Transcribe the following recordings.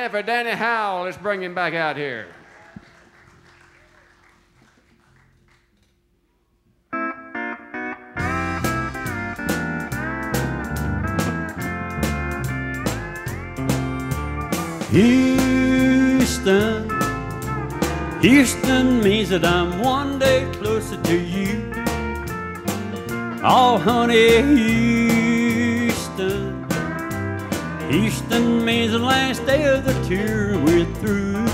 hand for Danny Howell. Let's bring him back out here. Houston, Houston means that I'm one day closer to you. Oh, honey, Houston, Houston means the last day of the tour we're through.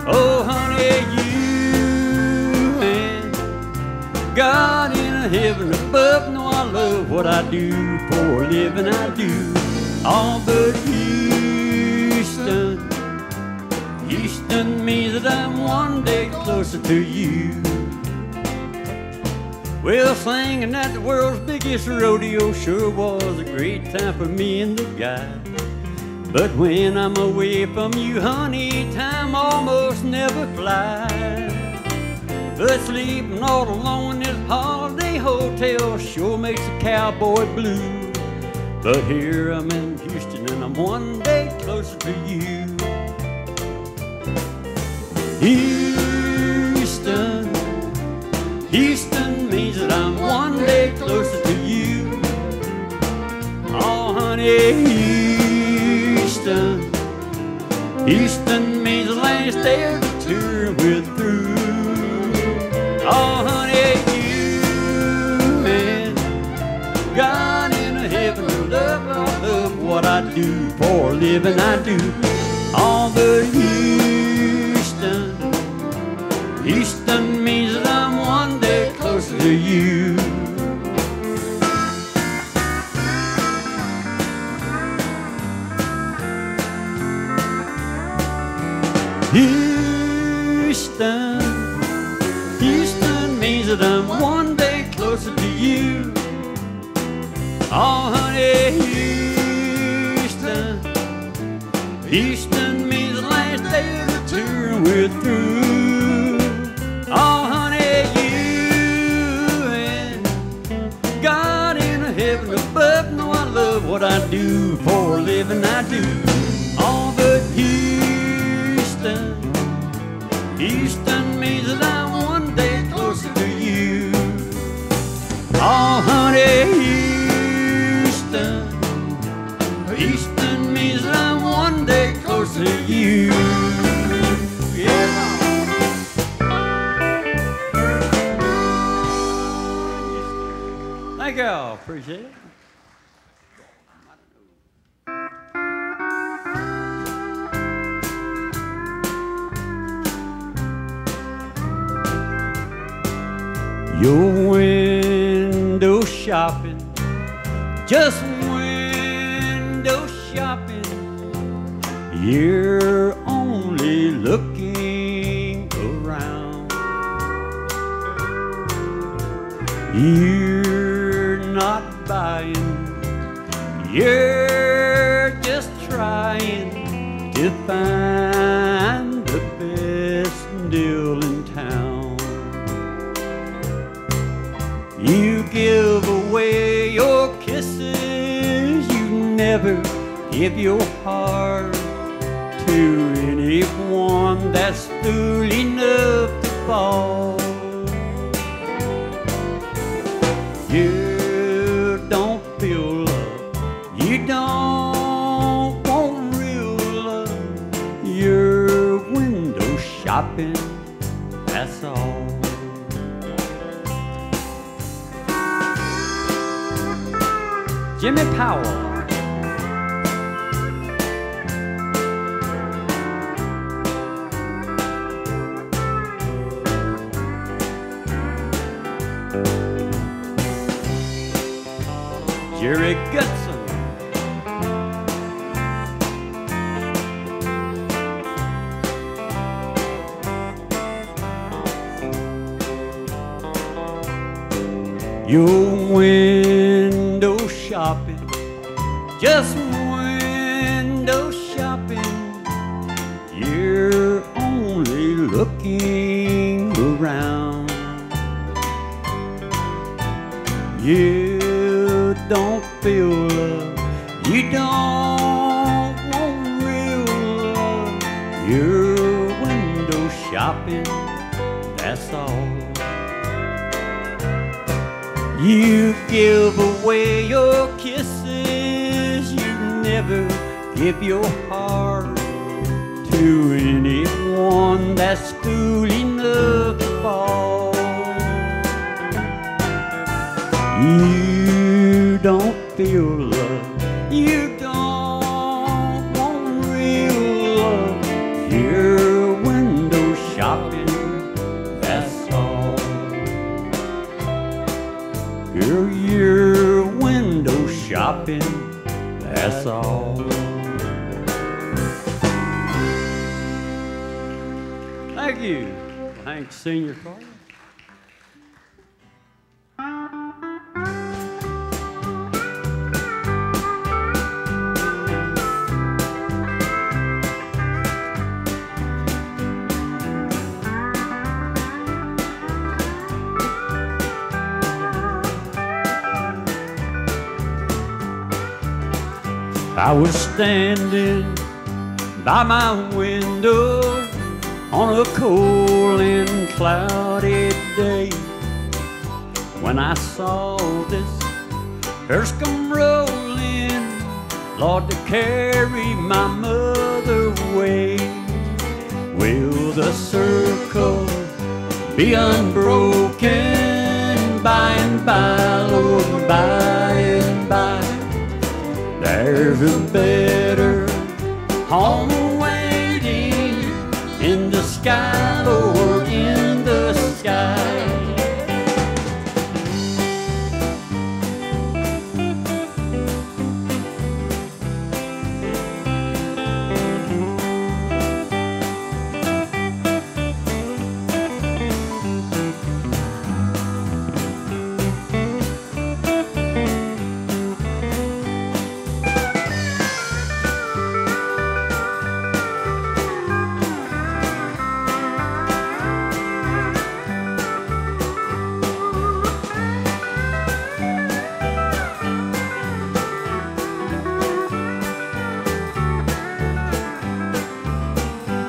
Oh, honey, you and God in a heaven above know I love what I do for a living. I do. Oh, but Houston, Houston means that I'm one day closer to you. Well, singing at the world's biggest rodeo sure was a great time for me and the guy. But when I'm away from you, honey, time almost never flies. But sleeping all alone in this holiday hotel sure makes a cowboy blue. But here I'm in Houston and I'm one day closer to you. Houston, Houston means that I'm one day closer to you. Oh, honey, Houston, Houston means the last day of the tour we're through. Oh, honey, you and God in a heaven of love, I love what I do for a living. I do. Oh, but Houston, Houston means that I'm one day closer to you. Houston, Houston means that I'm one day closer to you. Oh, honey, Houston, Houston means the last day of the tour we're through. Oh, honey, you and God in a heaven above know I love what I do for a living. I do. Oh, but Houston, Houston means that I'm one day closer to you. Oh, honey, Houston, Houston means that I'm one day closer to you. Yeah. Thank y'all. Appreciate it. Your window shopping, just window shopping. You're only looking around. You're not buying, you're just trying to find the best deal in town. You give away your kisses, you never give your heart to anyone that's fool enough to fall. You don't feel love, you don't want real love. You're window shopping, that's all. Jimmy Powell. Jerry Goodson. Your window shopping, just window shopping. You're only looking around. You don't feel love, you don't want real You give away your kisses, you never give your heart to anyone that's fool enough to fall. You don't feel love, you don't want real love. You're window shopping, that's all. Girl, you're window shopping, that's all. Thank you. Thanks, Senior Carter. I was standing by my window on a cold and cloudy day when I saw this hearse come rolling, Lord, to carry my mother away. Will the circle be unbroken by and by, Lord, by and by? There's a better home awaiting in the sky, Lord, in the sky.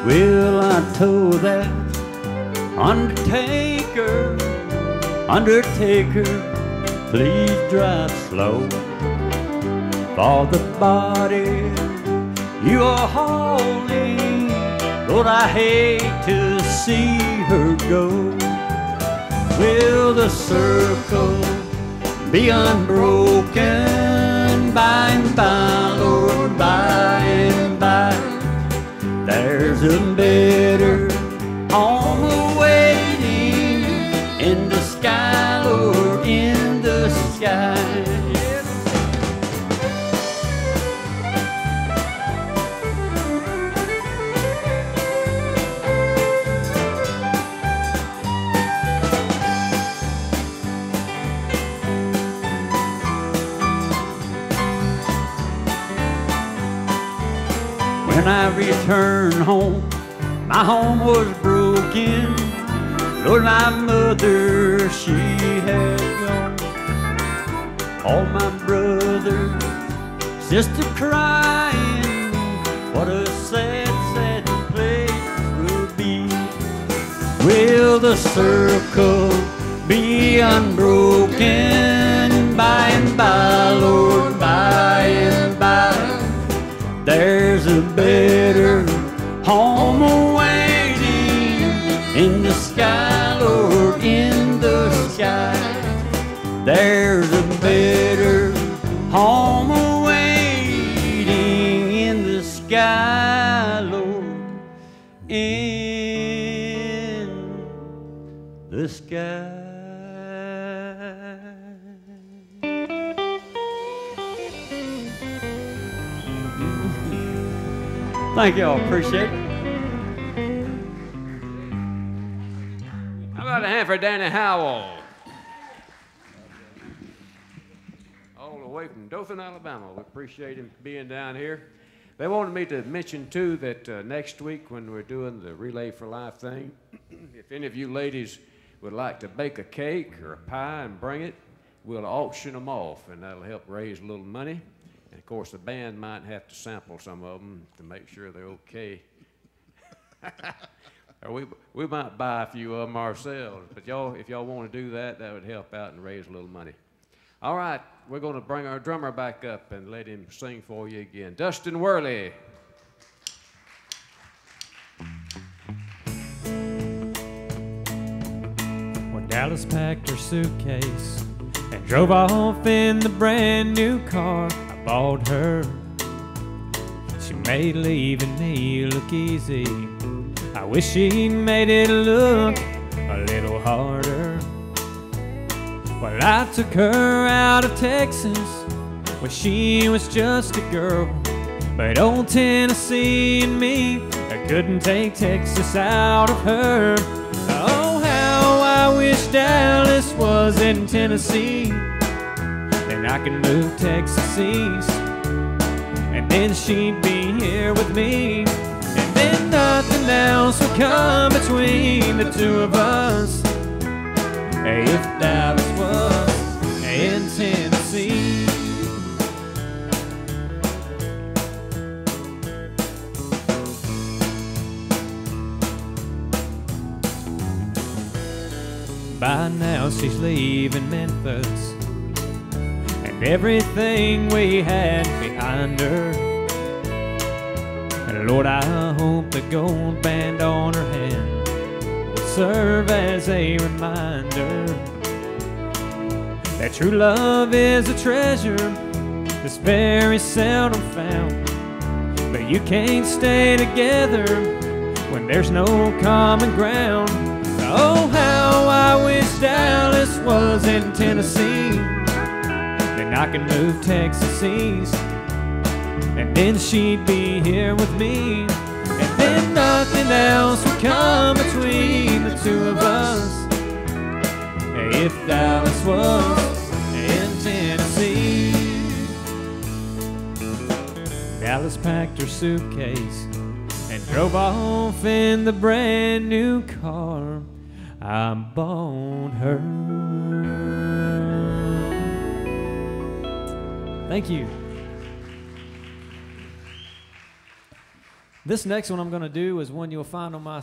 Well, I told that undertaker, undertaker, please drive slow, for the body you are hauling, Lord, I hate to see her go. Will the circle be unbroken by and by, Lord, by and by? There's a better home awaiting in the sky, Lord, in the sky. When I returned home, my home was broken. Lord, my mother, she had gone. All my brothers, sister crying, what a sad, sad place will be. Will the circle be unbroken by and by, Lord, by and by? There's a better home awaiting in the sky, Lord, in the sky. There's a better home awaiting in the sky, Lord, in the sky. Thank y'all, appreciate it. How about a hand for Danny Howell? All the way from Dothan, Alabama. We appreciate him being down here. They wanted me to mention, too, that next week when we're doing the Relay for Life thing, if any of you ladies would like to bake a cake or a pie and bring it, we'll auction them off, and that'll help raise a little money. And of course, the band might have to sample some of them to make sure they're okay. Or we might buy a few of them ourselves. But y'all, if y'all want to do that, that would help out and raise a little money. All right, we're going to bring our drummer back up and let him sing for you again. Dustin Worley. When Dallas packed her suitcase and drove off in the brand new car I bought her, she made leaving me look easy. I wish she'd made it look a little harder. Well, I took her out of Texas when she was just a girl, but old Tennessee and me, I couldn't take Texas out of her. Oh, how I wish Dallas was in Tennessee, then I could move Texas east, and then she'd be here with me, and then nothing else would come between the two of us. If Dallas was in Tennessee. By now she's leaving Memphis and everything we had behind her. And Lord, I hope the gold band on her hand serve as a reminder that true love is a treasure that's very seldom found. But you can't stay together when there's no common ground. Oh, how I wish Dallas was in Tennessee, then I could move Texas east, and then she'd be here with me, and then nothing else would come between the two of us. If Dallas was in Tennessee. Dallas packed her suitcase and drove off in the brand new car I bought her. Thank you. This next one I'm going to do is one you'll find on my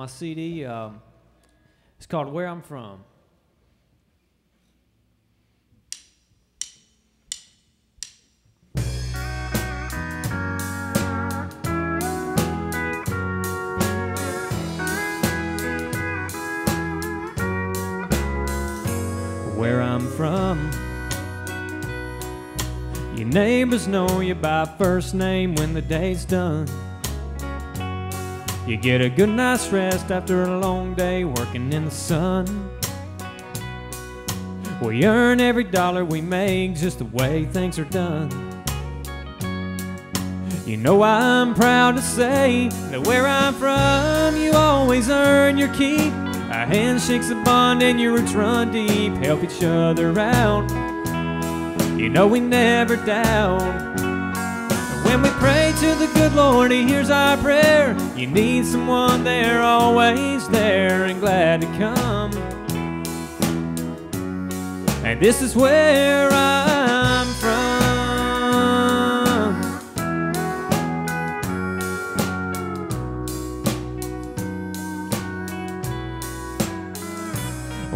CD. It's called Where I'm From. Where I'm from, your neighbors know you by first name when the day's done. You get a good night's rest after a long day working in the sun. We earn every dollar we make just the way things are done. You know I'm proud to say that where I'm from, you always earn your keep. Our handshake's a bond and your roots run deep. Help each other out, you know we never doubt. When we pray to the good Lord, He hears our prayer. You need someone, they're always there and glad to come. And this is where I'm from.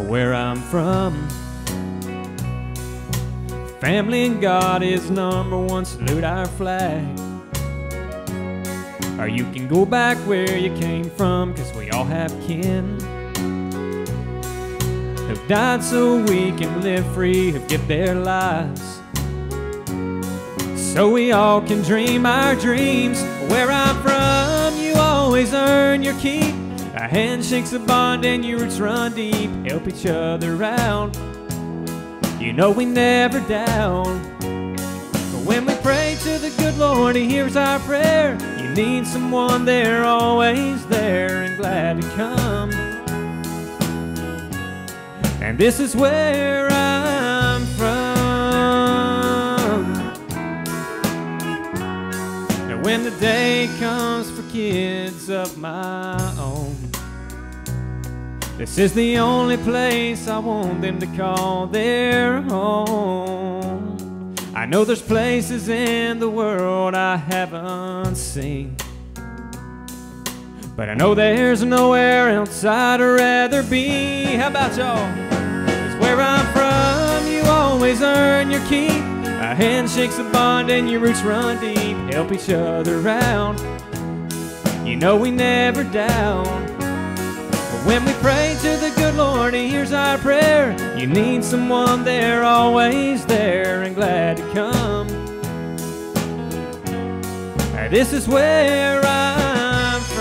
Where I'm from, family and God is number one, salute our flag. Or you can go back where you came from, 'cause we all have kin who've died so we can live free, who've given their lives so we all can dream our dreams. Where I'm from, you always earn your keep. Our handshake's a bond and your roots run deep. Help each other out, you know we never doubt. But when we pray to the good Lord, He hears our prayer. You need someone, they're always there and glad to come. And this is where I'm from. And when the day comes for kids of my own, this is the only place I want them to call their home. I know there's places in the world I haven't seen, but I know there's nowhere else I'd rather be. How about y'all? 'Cause where I'm from, you always always earn your keep. A handshake's a bond and your roots run deep. Help each other out, you know we never down. But when we pray to the good Lord, He hears our prayer. You need someone, they're always there and glad to come. This is where I'm from.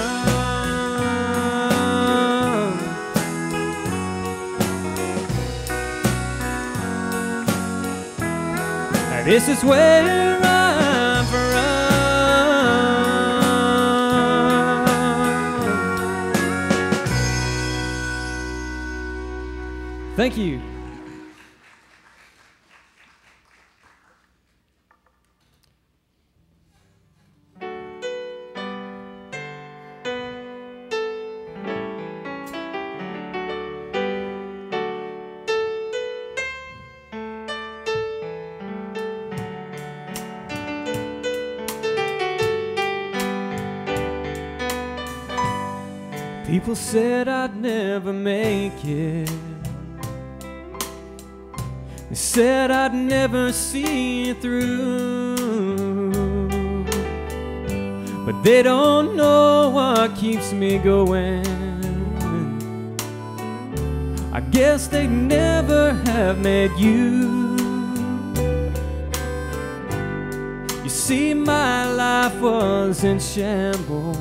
This is where I'm from. Thank you. People said I'd never make it. They said I'd never see it through. But they don't know what keeps me going. I guess they never have met you. You see, my life was in shambles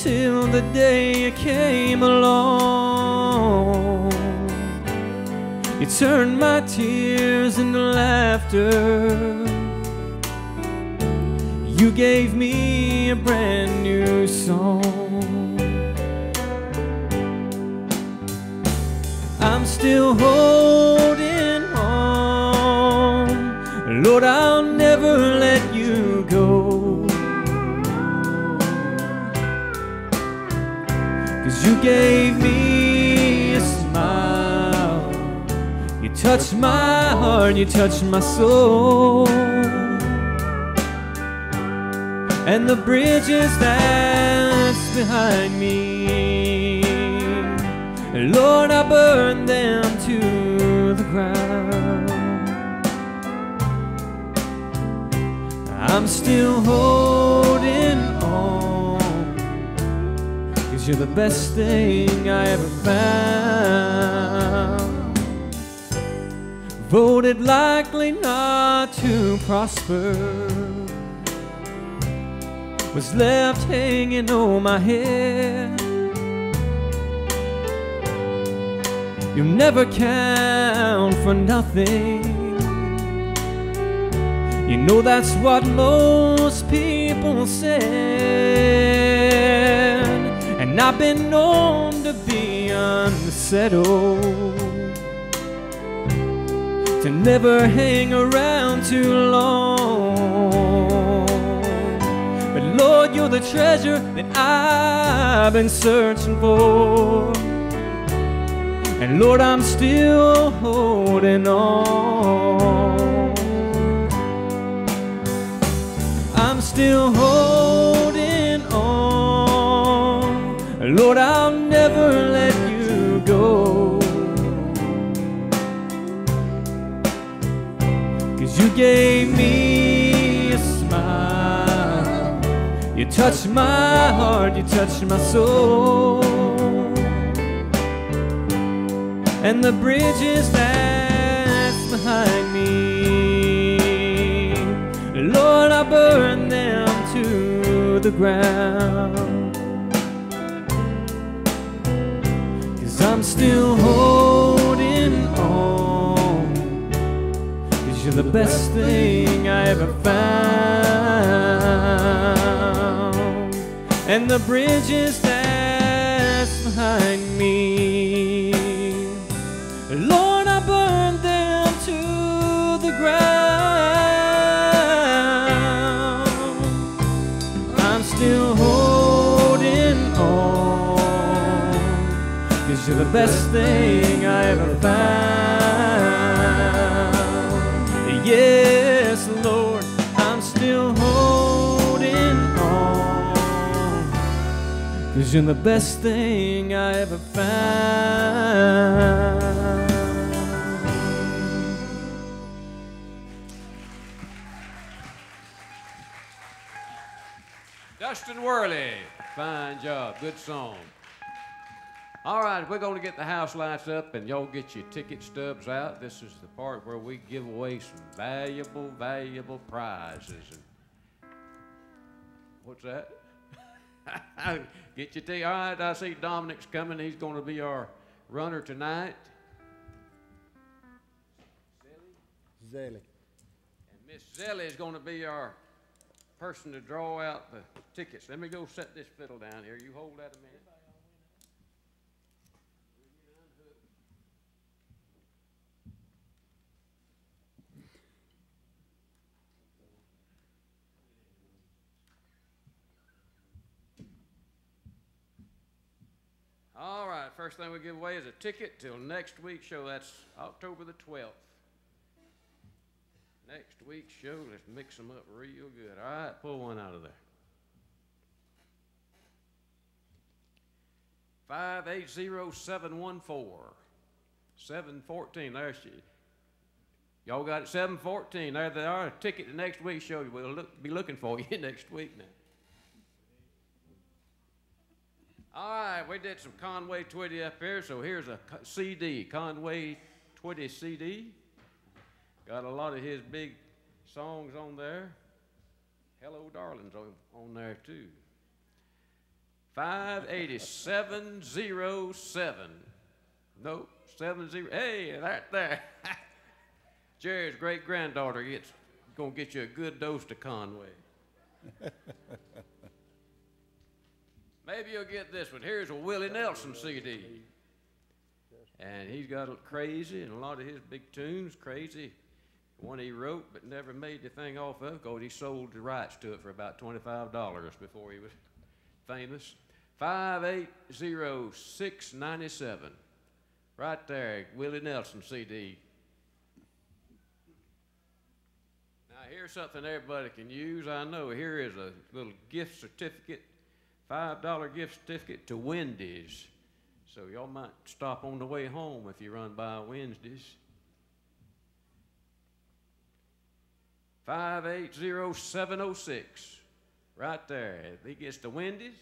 till the day you came along. You turned my tears into laughter. You gave me a brand new song. I'm still holding on. Lord, I'll never let you go. You gave me a smile. You touched my heart, you touched my soul. And the bridges that's behind me, Lord, I burned them to the ground. I'm still holding on. You're the best thing I ever found. Voted likely not to prosper, was left hanging on my head. You'll never count for nothing. You know that's what most people said. And I've been known to be unsettled, to never hang around too long. But Lord, you're the treasure that I've been searching for. And Lord, I'm still holding on. I'm still holding on. Lord, I'll never let you go. 'Cause you gave me a smile. You touched my heart, you touched my soul. And the bridges that's behind me, Lord, I burned them to the ground. 'Cause I'm still holding on. 'Cause you're the best thing I ever found. And the bridges that's behind me, Lord, I burned them to the ground. I'm still holding on. 'Cause you're the best thing I ever found. Yes, Lord, I'm still holding on. 'Cause you're the best thing I ever found. Dustin Worley. Fine job. Good song. All right, we're going to get the house lights up and y'all get your ticket stubs out. This is the part where we give away some valuable, valuable prizes. And what's that? Get your ticket. All right, I see Dominic's coming. He's going to be our runner tonight. Zelly. And Miss Zelly is going to be our person to draw out the tickets. Let me go set this fiddle down here. You hold that a minute. All right, first thing we give away is a ticket till next week's show. That's October the 12th. Next week's show, let's mix them up real good. All right, pull one out of there. 580714. 714. There she. Y'all got it. 714. There they are. A ticket to next week's show. We'll be looking for you next week now. All right, we did some Conway Twitty up here, so here's a CD, Conway Twitty CD. Got a lot of his big songs on there. Hello, Darling's on there too. 58707. Nope, 70. Hey, right there. Jerry's great granddaughter gonna get you a good dose of Conway. Maybe you'll get this one. Here's a Willie Nelson CD. And he's got a Crazy and a lot of his big tunes. Crazy, one he wrote but never made the thing off of because he sold the rights to it for about $25 before he was famous. 580697. Right there, Willie Nelson CD. Now here's something everybody can use. I know here is a little gift certificate. $5 gift certificate to Wendy's. So y'all might stop on the way home if you run by Wednesdays. 580706. Right there. If he gets to Wendy's.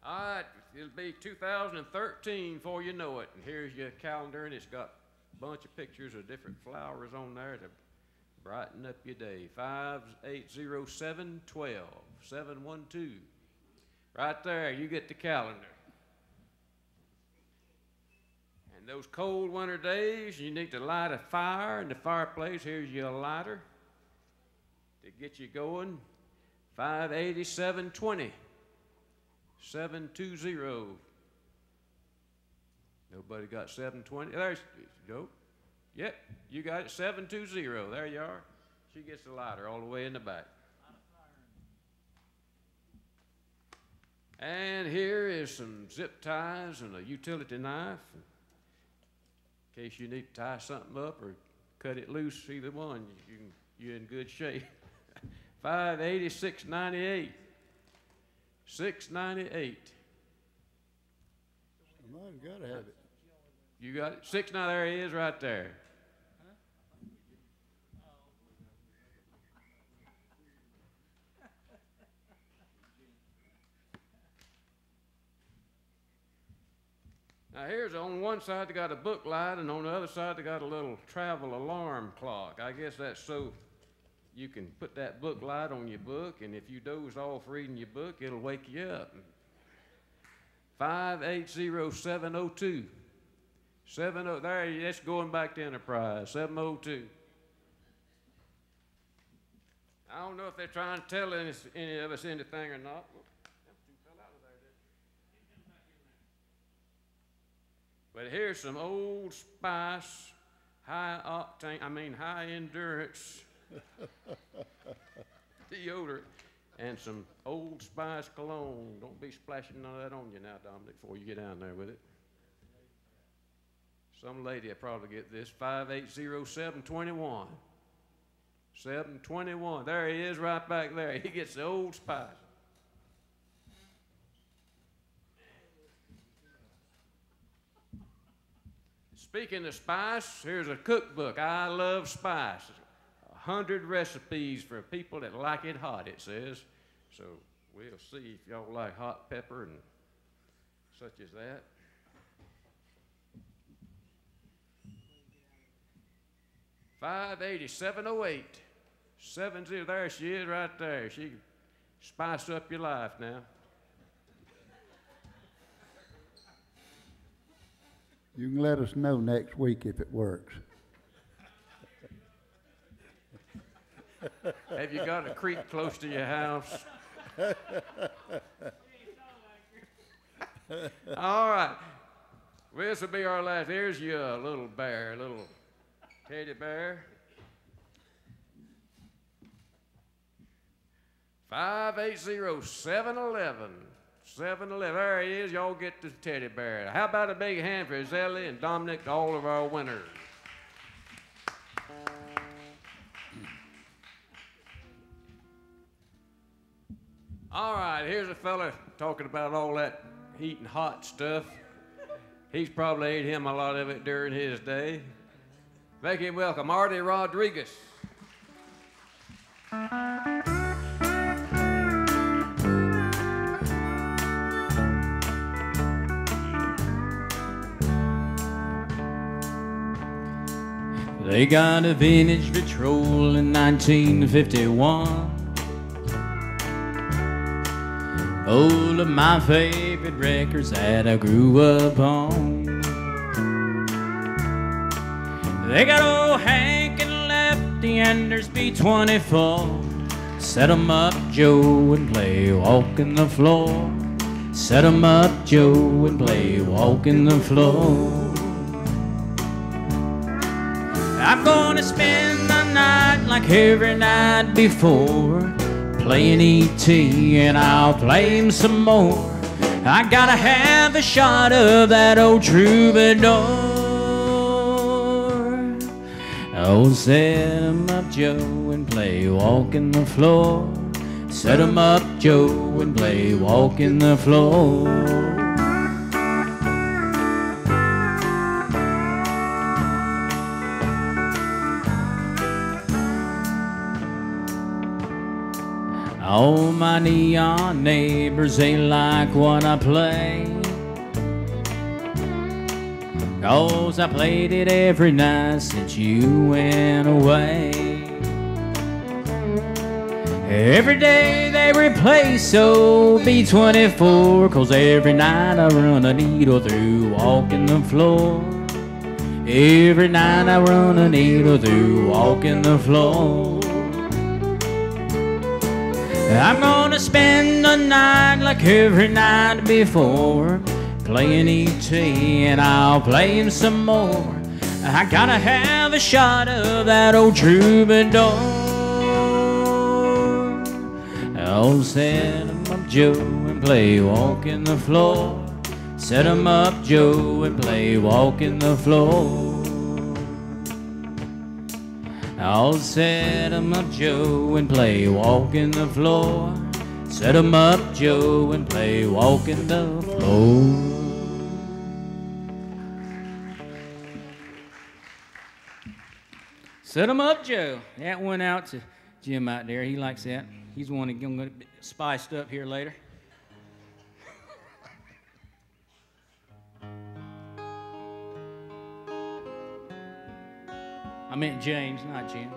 All right, it'll be 2013 before you know it. And here's your calendar, and it's got a bunch of pictures of different flowers on there to brighten up your day. 580712, 712. Right there, you get the calendar. And those cold winter days, you need to light a fire in the fireplace. Here's your lighter to get you going. 58720. 720. Nobody got 720. There's go. Yep, you got it. 720. There you are. She gets the lighter all the way in the back. And here is some zip ties and a utility knife in case you need to tie something up or cut it loose. Either one, you're in good shape. 586.98. 698. Somebody's got to have it. You got it? 690. There he is, right there. Now here's on one side they got a book light, and on the other side they got a little travel alarm clock. I guess that's so you can put that book light on your book, and if you doze off reading your book, it'll wake you up. 580702. 70, there, that's going back to Enterprise. 702. I don't know if they're trying to tell any of us anything or not. But here's some Old Spice, high endurance deodorant and some Old Spice cologne. Don't be splashing none of that on you now, Dominic, before you get down there with it. Some lady will probably get this. 580721. 721. There he is right back there. He gets the Old Spice. Speaking of spice, here's a cookbook. I love spice. 100 recipes for people that like it hot, it says. So we'll see if y'all like hot pepper and such as that. $587.08. 70. There she is right there. She can spice up your life now. You can let us know next week if it works. Have you got a creek close to your house? All right. Well, this will be our last. Here's your little bear, little teddy bear. 580-711. 711. There he is. Y'all get the teddy bear. How about a big hand for Gilley and Dominic, all of our winners? All right, here's a fella talking about all that heat and hot stuff. He's probably ate him a lot of it during his day. Make him welcome, Artie Rodriguez. They got a vintage Vitrol in 1951, full of my favorite records that I grew up on. They got old Hank and Lefty and there's B-24. Set 'em up, Joe, and play Walking the Floor. Set 'em up, Joe, and play Walking the Floor. I'm gonna spend the night like every night before, playing E.T. and I'll play him some more. I gotta have a shot of that old troubadour. Oh, set 'em up, Joe, and play Walking the Floor. Set 'em up, Joe, and play Walking the Floor. All my neon neighbors, they like what I play, 'cause I played it every night since you went away. Every day they replace old B-24, 'cause every night I run a needle through Walking the Floor. Every night I run a needle through Walking the Floor. I'm gonna spend the night like every night before, playing E.T. and I'll play him some more. I gotta have a shot of that old troubadour. Oh, set 'em up, Joe, and play Walking the Floor. Set 'em up, Joe, and play Walking the Floor. I'll set 'em up, Joe, and play Walking the Floor. Set 'em up, Joe, and play Walking the Floor. Set 'em up, Joe. That went out to Jim out there. He likes that. He's the one that's going to get spiced up here later. I meant James, not Jim.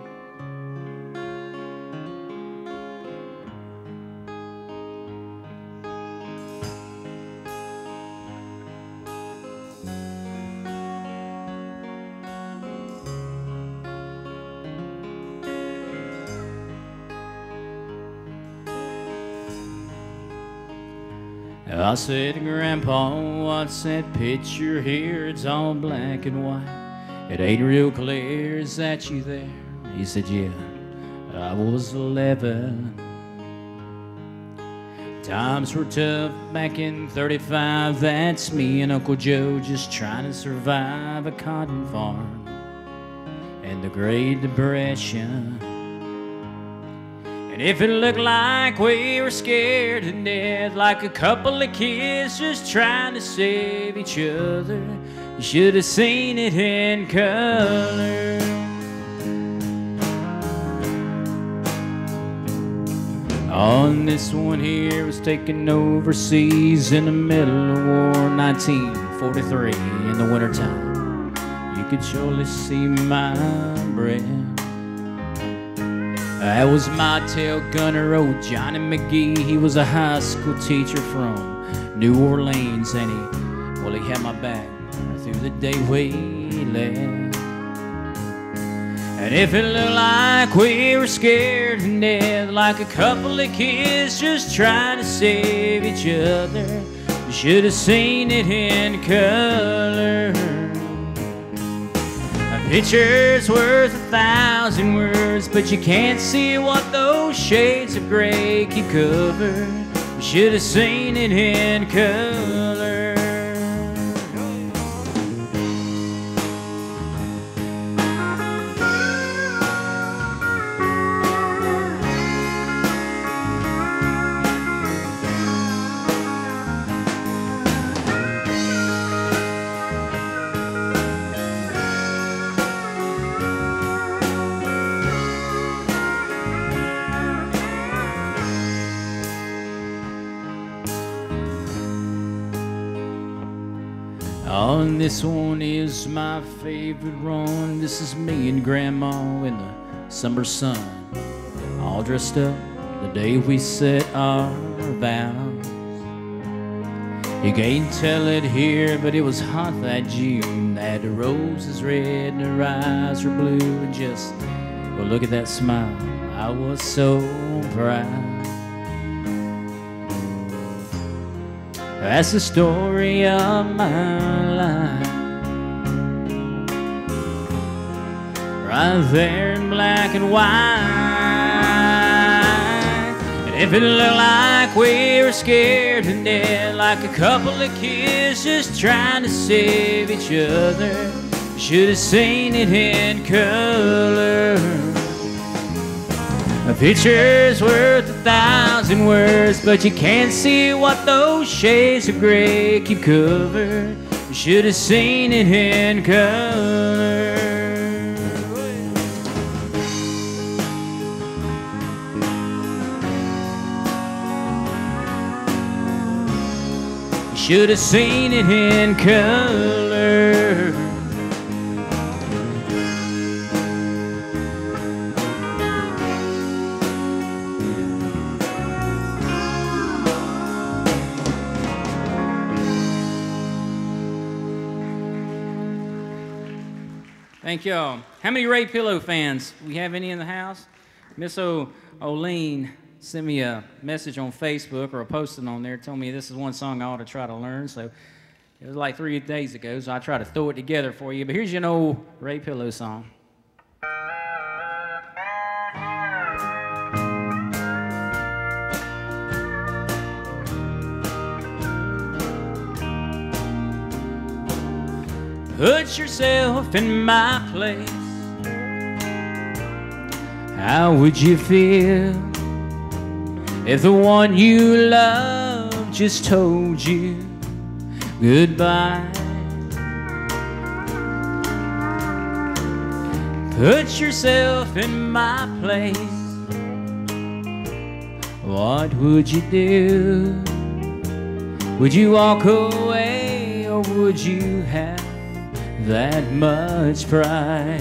I said, Grandpa, what's that picture here? It's all black and white. It ain't real clear, is that you there? He said, yeah, I was 11. Times were tough back in 35. That's me and Uncle Joe just trying to survive a cotton farm and the Great Depression. And if it looked like we were scared to death, like a couple of kids just trying to save each other, You should have seen it in color. On this one here was taken overseas in the middle of war, 1943 in the wintertime. You could surely see my breath. That was my tail gunner, old Johnny McGee. He was a high school teacher from New Orleans, and he had my back through the day we left. And if it looked like we were scared to death, like a couple of kids just trying to save each other, you should have seen it in color. A picture's worth 1,000 words, but you can't see what those shades of gray keep covered. You should have seen it in color. On this one is my favorite run. This is me and Grandma in the summer sun, all dressed up the day we set our vows. You can't tell it here, but it was hot that June. That the roses red and her eyes were blue, and just, well, look at that smile. I was so proud. That's the story of my life, right there in black and white. And if it looked like we were scared to death, like a couple of kids just trying to save each other, you should have seen it in color. A picture's worth 1,000 words, but you can't see what those shades of gray keep covered. You should have seen it in color. You should have seen it in color. Thank y'all. How many Ray Pillow fans? We have any in the house? Miss O'Lean sent me a message on Facebook, or a posting on there, telling me this is one song I ought to try to learn. So it was like 3 days ago, so I tried to throw it together for you. But here's your old Ray Pillow song. Put yourself in my place. How would you feel if the one you love just told you goodbye? Put yourself in my place. What would you do? Would you walk away, or would you have that much pride?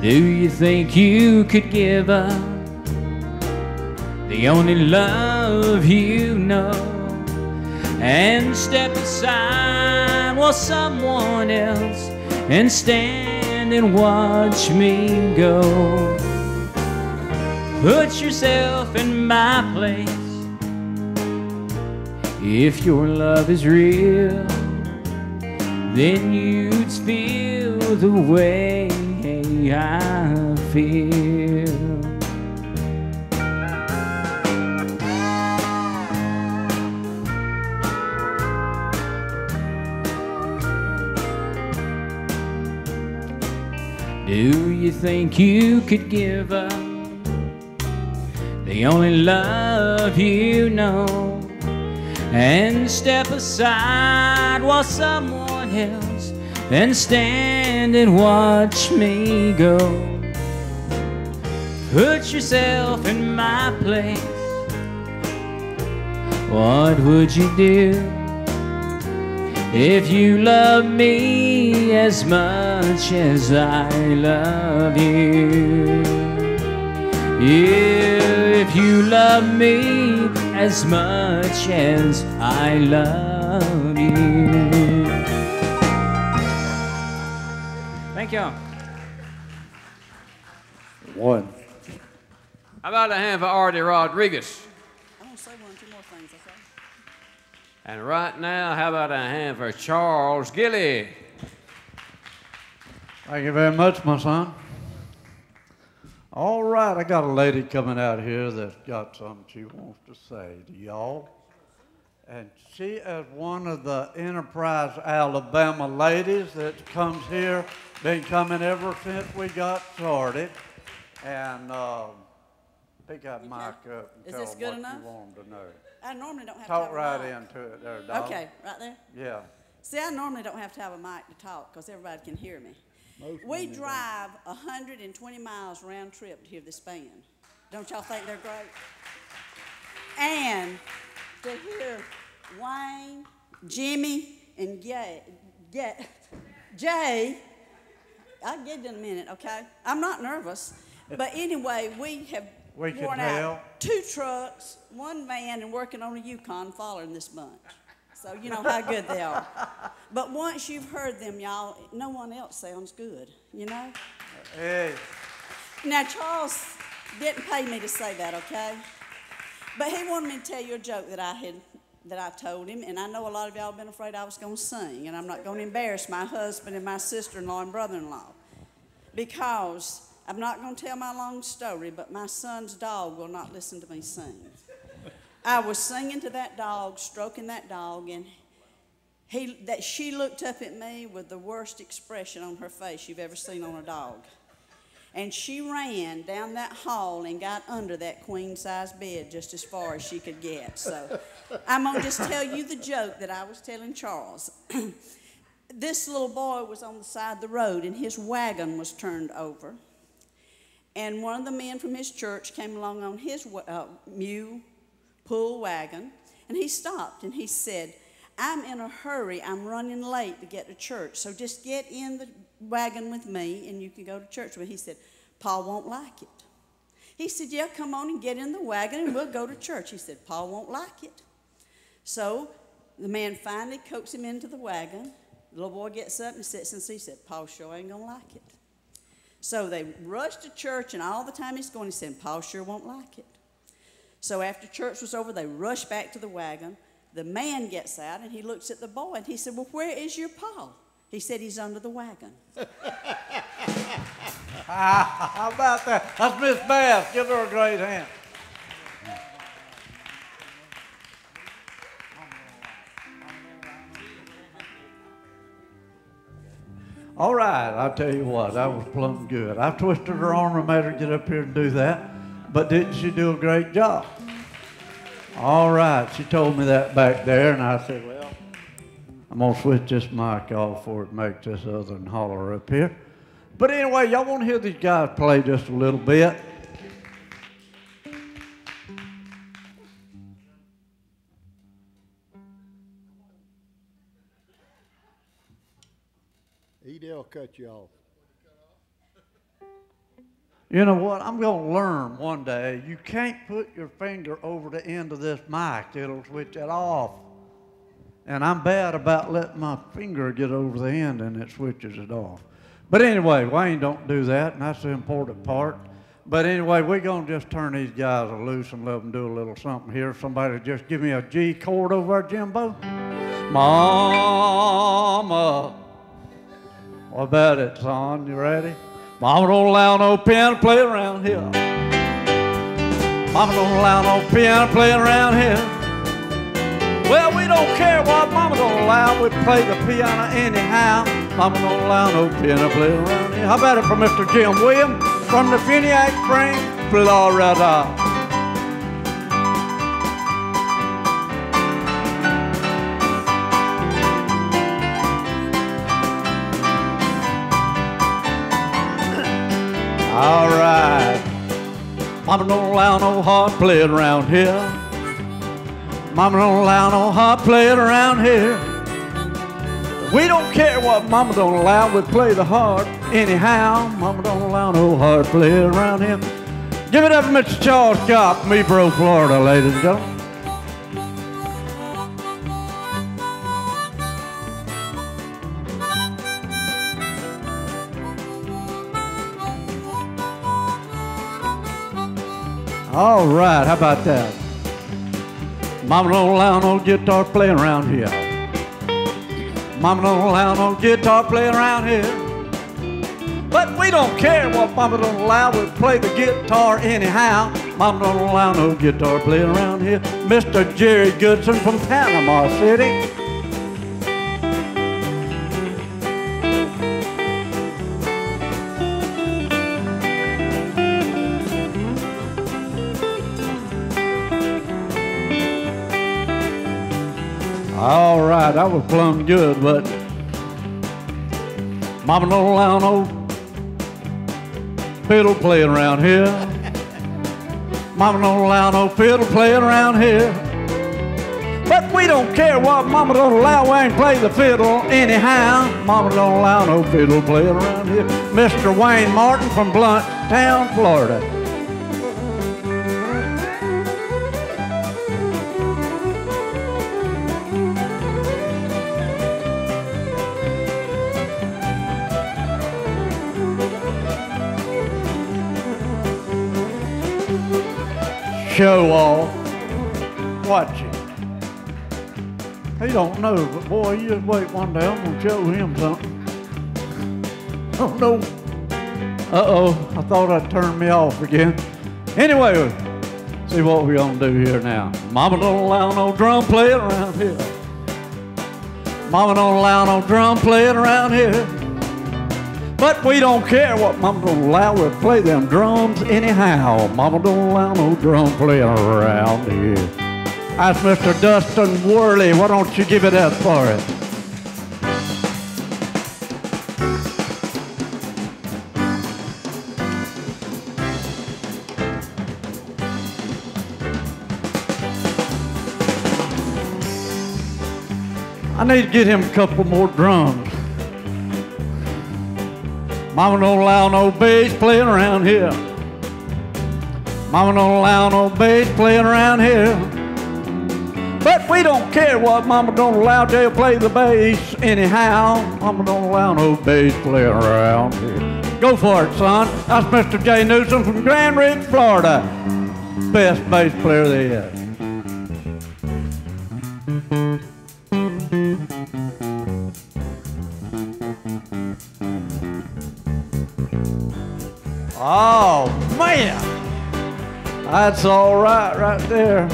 Do you think you could give up the only love you know, and step aside while someone else, and stand and watch me go? Put yourself in my place. If your love is real, then you'd feel the way I feel. Do you think you could give up the only love you know, and step aside while someone else and stand and watch me go. Put yourself in my place. What would you do if you love me as much as I love you? If you love me as much as I love you. Thank you. One. How about a hand for Artie Rodriguez? I'm going to say one or two more things, okay? And right now, how about a hand for Charles Gilley? Thank you very much, my son. All right, I got a lady coming out here that's got something she wants to say to y'all. And she is one of the Enterprise, Alabama ladies that comes here, been coming ever since we got started. And pick that mic up and Is tell this them good what enough? you want them to know. I normally don't have Talk to have right a mic. into it there, dog. Okay, right there? Yeah. See, I normally don't have to have a mic to talk because everybody can hear me. We drive 120 miles round trip to hear this band. Don't y'all think they're great? And to hear Wayne, Jimmy, and Jay, I'll get you in a minute, okay? I'm not nervous. But anyway, we have worn out 2 trucks, 1 van, and working on a Yukon following this bunch. So you know how good they are. But once you've heard them, y'all, no one else sounds good, you know? Hey. Now, Charles didn't pay me to say that, okay? But he wanted me to tell you a joke that I told him, and I know a lot of y'all have been afraid I was going to sing, and I'm not going to embarrass my husband and my sister-in-law and brother-in-law, because I'm not going to tell my long story, but my son's dog will not listen to me sing. I was singing to that dog, stroking that dog, and she looked up at me with the worst expression on her face you've ever seen on a dog. And she ran down that hall and got under that queen-size bed just as far as she could get. So I'm going to just tell you the joke that I was telling Charles. This little boy was on the side of the road, and his wagon was turned over. And one of the men from his church came along on his mule pull wagon, and he stopped, and he said, "I'm in a hurry. I'm running late to get to church, so just get in the wagon with me, and you can go to church." But he said, "Paul won't like it." He said, "Yeah, come on and get in the wagon, and we'll go to church." He said, "Paul won't like it." So the man finally coaxed him into the wagon. The little boy gets up and sits and he said, "Paul sure ain't going to like it." So they rushed to church, and all the time he's going, he said, "Paul sure won't like it." So after church was over, they rushed back to the wagon. The man gets out, and he looks at the boy, and he said, "Well, where is your Paul?" He said, "He's under the wagon." How about that? That's Miss Bass. Give her a great hand. All right, I'll tell you what, that was plumb good. I twisted her arm and made her get up here and do that, but didn't she do a great job? All right, she told me that back there, and I said, well, I'm going to switch this mic off before it makes this other than holler up here. But anyway, y'all want to hear these guys play just a little bit? Edel cut you off. You know what? I'm going to learn one day. You can't put your finger over the end of this mic. It'll switch it off. And I'm bad about letting my finger get over the end and it switches it off. But anyway, Wayne don't do that, and that's the important part. But anyway, we're going to just turn these guys loose and let them do a little something here. Somebody just give me a G chord over there, Jimbo. Mama. What about it, son? You ready? Mama don't allow no piano playing around here. Mama don't allow no piano playing around here. Well, we don't care what Mama don't allow. We play the piano anyhow. Mama don't allow no piano playing around here. How about it for Mr. Jim Williams from the Finiac Spring, Florida? All right. Mama don't allow no hard playing around here. Mama don't allow no hard playing around here. We don't care what Mama don't allow, we play the hard anyhow. Mama don't allow no hard playing around here. Give it up to Mr. Charles Scott from Opry, Florida, ladies and gentlemen. All right, how about that? Mama don't allow no guitar playing around here. Mama don't allow no guitar playing around here. But we don't care what Mama don't allow, we play the guitar anyhow. Mama don't allow no guitar playing around here. Mr. Jerry Goodson from Panama City. All right, that was plumb good, but Mama don't allow no fiddle playing around here. Mama don't allow no fiddle playing around here. But we don't care what Mama don't allow, we ain't play the fiddle anyhow. Mama don't allow no fiddle playing around here. Mr. Wayne Martin from Blunttown, Florida. Show off. Watch it. He don't know, but boy, you just wait one day, I'm gonna show him something. Oh no. Uh-oh, I thought I'd turn me off again. Anyway, see what we're gonna do here now. Mama don't allow no drum playing around here. Mama don't allow no drum playing around here. But we don't care what Mama don't allow, we'll play them drums anyhow. Mama don't allow no drum playing around here. That's Mr. Dustin Worley. Why don't you give it up for it? I need to get him a couple more drums. Mama don't allow no bass playing around here. Mama don't allow no bass playing around here. But we don't care what Mama don't allow, they'll play the bass anyhow. Mama don't allow no bass playing around here. Go for it, son. That's Mr. J. Newsom from Grand Ridge, Florida. Best bass player there is. Oh, man. That's all right there.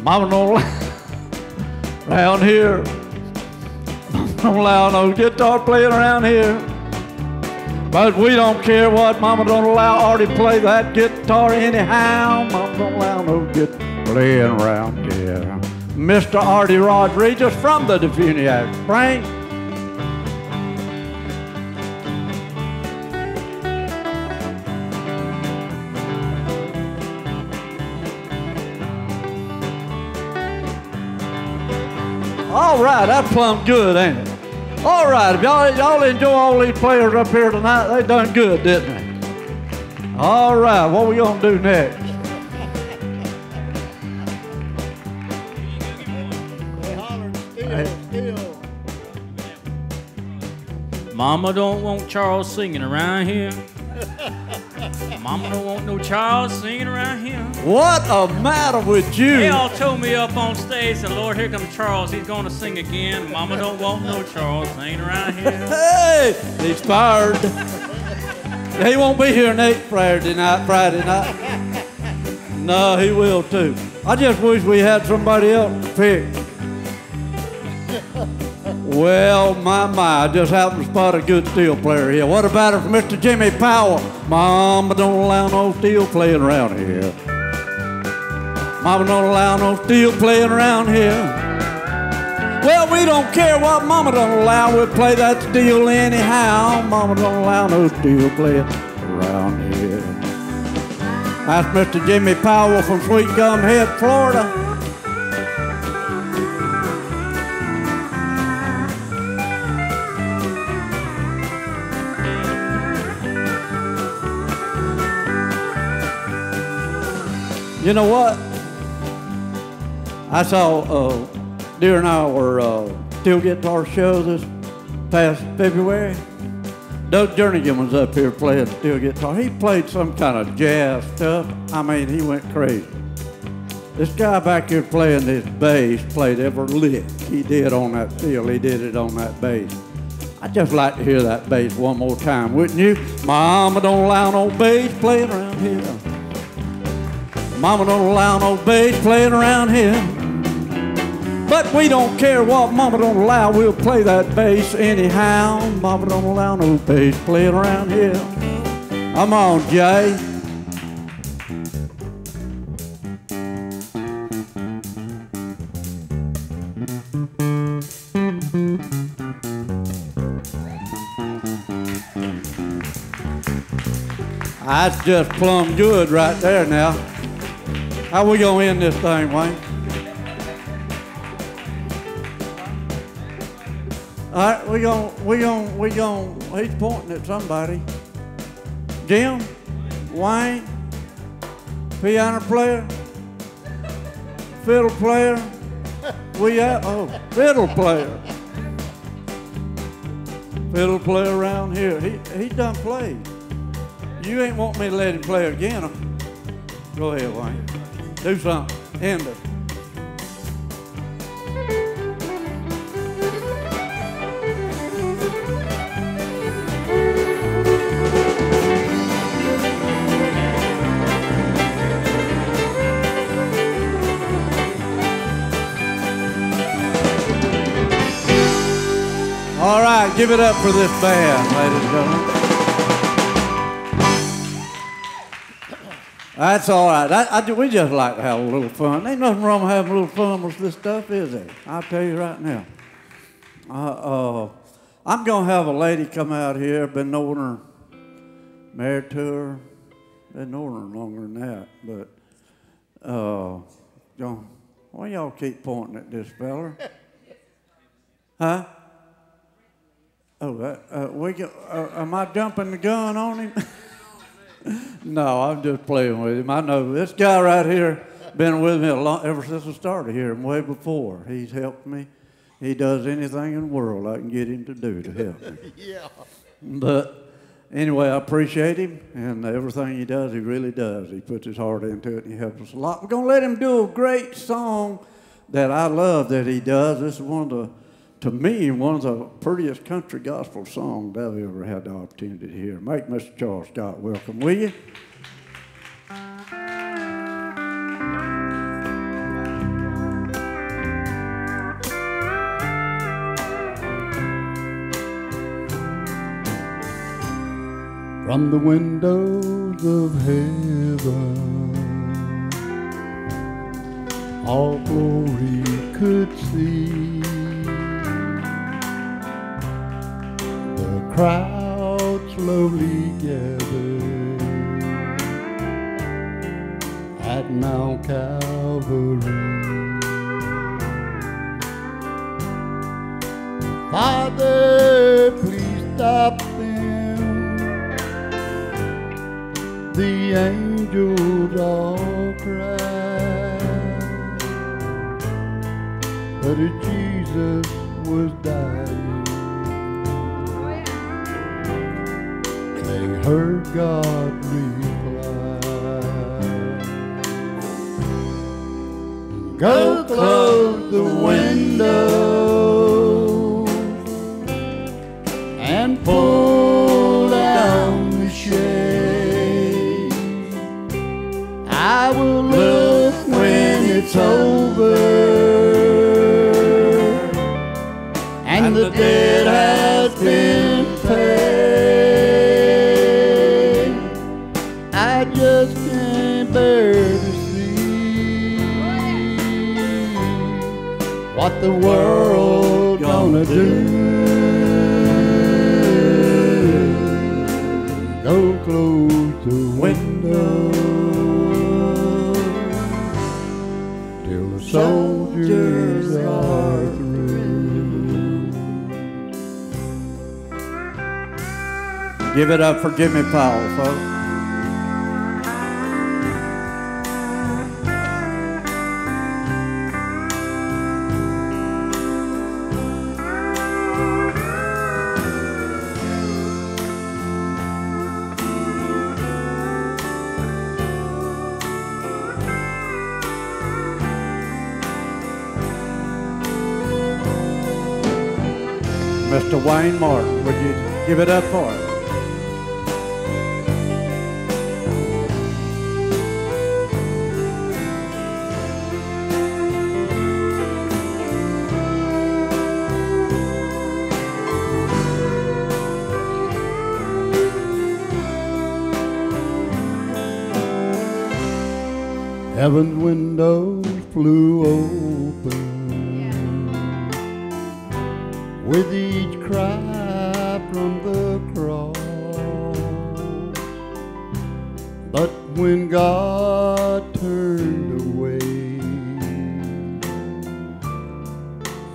Mama don't allow around here. Mama don't allow no guitar playing around here. But we don't care what Mama don't allow. Already play that guitar anyhow. Mama don't allow no guitar playing around here. Mr. Artie Rodriguez from the Defuniac Spring. All right, that's plumb good, ain't it? All right, if y'all enjoy all these players up here tonight, they done good, didn't they? All right, what we gonna do next? Mama don't want Charles singing around here. Mama don't want no Charles singing around here. What a matter with you? They all told me up on stage, and Lord, here comes Charles. He's going to sing again. Mama don't want no Charles singing around here. Hey, he's fired. He won't be here next Friday night. No, he will too. I just wish we had somebody else to pick. Well, my, I just happened to spot a good steel player here. What about it for Mr. Jimmy Powell? Mama don't allow no steel playing around here. Mama don't allow no steel playing around here. Well, we don't care what Mama don't allow. We'll play that steel anyhow. Mama don't allow no steel playing around here. That's Mr. Jimmy Powell from Sweet Gum Head, Florida. You know what? I saw during our steel guitar show this past February, Doug Jernigan was up here playing steel guitar. He played some kind of jazz stuff. I mean, he went crazy. This guy back here playing this bass played every lick he did on that steel. He did it on that bass. I'd just like to hear that bass one more time, wouldn't you? Mama don't allow no bass playing around here. Mama don't allow no bass playing around here. But we don't care what Mama don't allow, we'll play that bass anyhow. Mama don't allow no bass playing around here. Come on, Jay. That's just plumb good right there now. How we gonna end this thing, Wayne? All right, we gon' he's pointing at somebody. Jim, Wayne, piano player, fiddle player, fiddle player. Fiddle player around here. He done played. You ain't want me to let him play again. Go ahead, Wayne. Do something. End it. All right, give it up for this band, ladies and gentlemen. That's all right. We just like to have a little fun. Ain't nothing wrong with having a little fun with this stuff, is there? I'll tell you right now. I'm going to have a lady come out here. Been knowing her, married to her. Been knowing her longer than that. But, why y'all keep pointing at this feller? Huh? Oh, am I jumping the gun on him? No, I'm just playing with him. I know this guy right here been with me ever since I started here and way before. He's helped me. He does anything in the world I can get him to do to help me. Yeah. But anyway, I appreciate him, and everything he does, he really does. He puts his heart into it, and he helps us a lot. We're going to let him do a great song that I love that he does. This is to me, one of the prettiest country gospel songs I've ever had the opportunity to hear. Make Mr. Charles Scott welcome, will you? From the windows of heaven, all glory could see. The crowd slowly gathered at Mount Calvary. Father, please stop them. The angels all cry, but Jesus was dying. They heard God reply, go close the windows and pull down the shade. I will look when it's over and the debt has been paid. I just can't bear to see what the world gonna do? Go close the window till the soldiers are through. Give it up for Jimmy Powell, folks. Mr. Wayne Martin, would you give it up for him? Heaven's windows flew open with each cry from the cross. But when God turned away,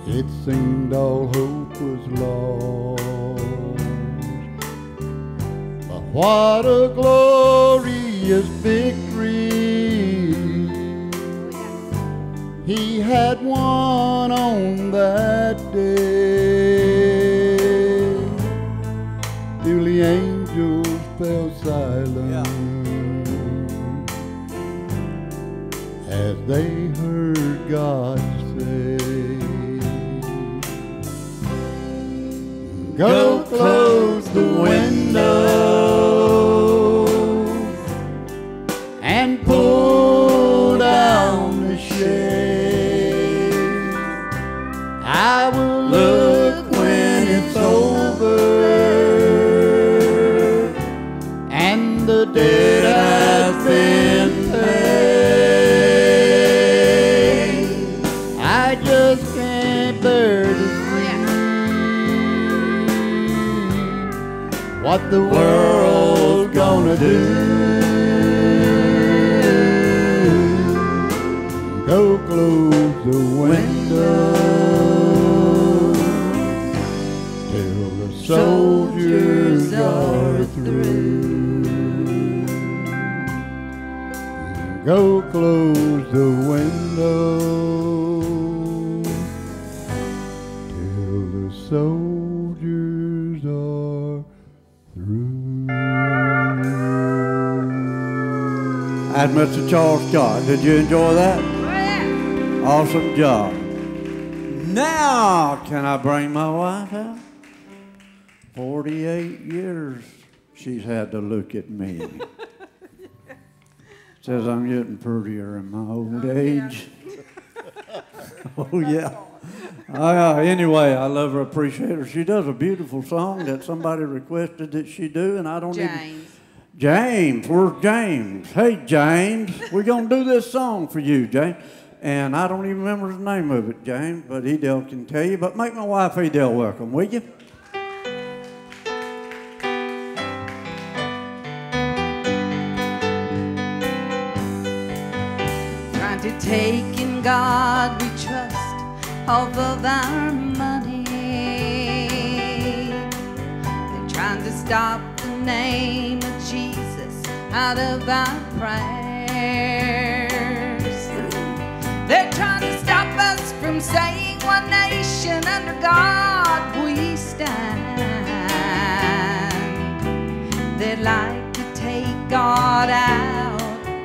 it seemed all hope was lost. But what a glorious victory He had won on that day, till the angels fell silent as they heard God say, go close the windows and pull down the shade. I will look when it's over and the debt has been paid. I just can't bear to see what the world's gonna do. Go close the window till the soldiers are through. Go close the window till the soldiers are through. And Mr. Charles Scott, did you enjoy that? Awesome job. Now, can I bring my wife out? 48 years she's had to look at me. Says I'm getting prettier in my old age. Oh, yeah. Anyway, I love her, appreciate her. She does a beautiful song that somebody requested that she do, and I don't even... James, where's James? Hey, James, we're going to do this song for you, James. And I don't even remember the name of it, James, but Edel can tell you. But make my wife Edel welcome, will you? Trying to take in God we trust off of our money. They're trying to stop the name of Jesus out of our prayers. They're trying to stop us from saying one nation under God we stand. They'd like to take God out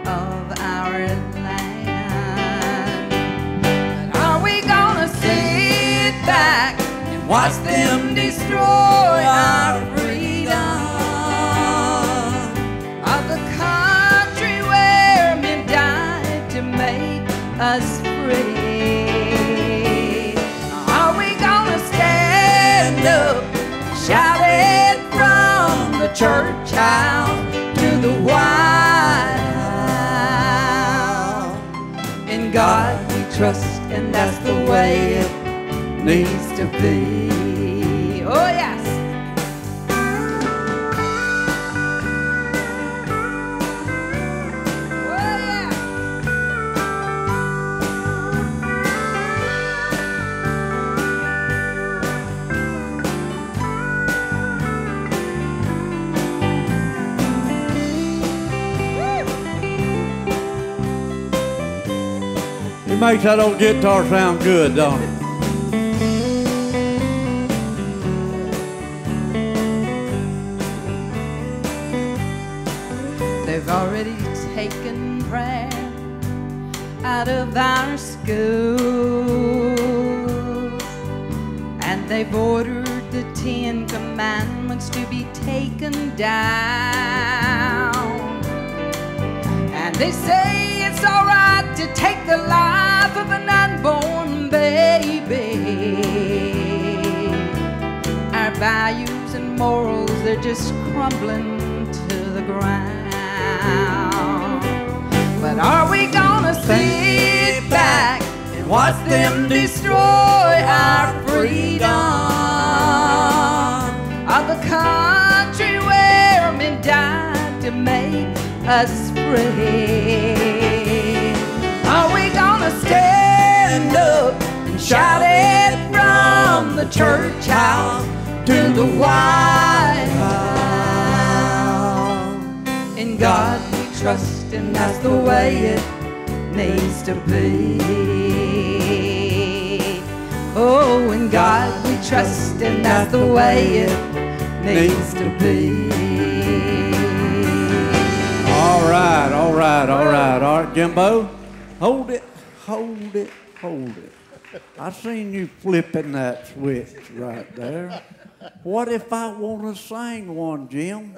of our land. But are we gonna sit back and watch them destroy our freedom of the country where men died to make us free? Are we gonna stand up, shout it from the church house to the White House? In God we trust, and that's the way it needs to be. Oh, yes. Oh, yeah. It makes that old guitar sound good, don't it? They've already taken prayer out of our schools, and they've ordered the 10 Commandments to be taken down. And they say it's all right to take the life of an unborn baby. Our values and morals, they're just crumbling to the ground. But are we gonna sit back and watch them destroy our freedom of the country where men died to make us free? Are we gonna stand up and shout it from the church house to the White House? In God we trust, and that's the way it needs to be. Oh, in God we trust, and that's the way it needs to be. All right, all right, all right, all right, Jimbo. Hold it, hold it, hold it. I seen you flipping that switch right there. What if I want to sing one, Jim?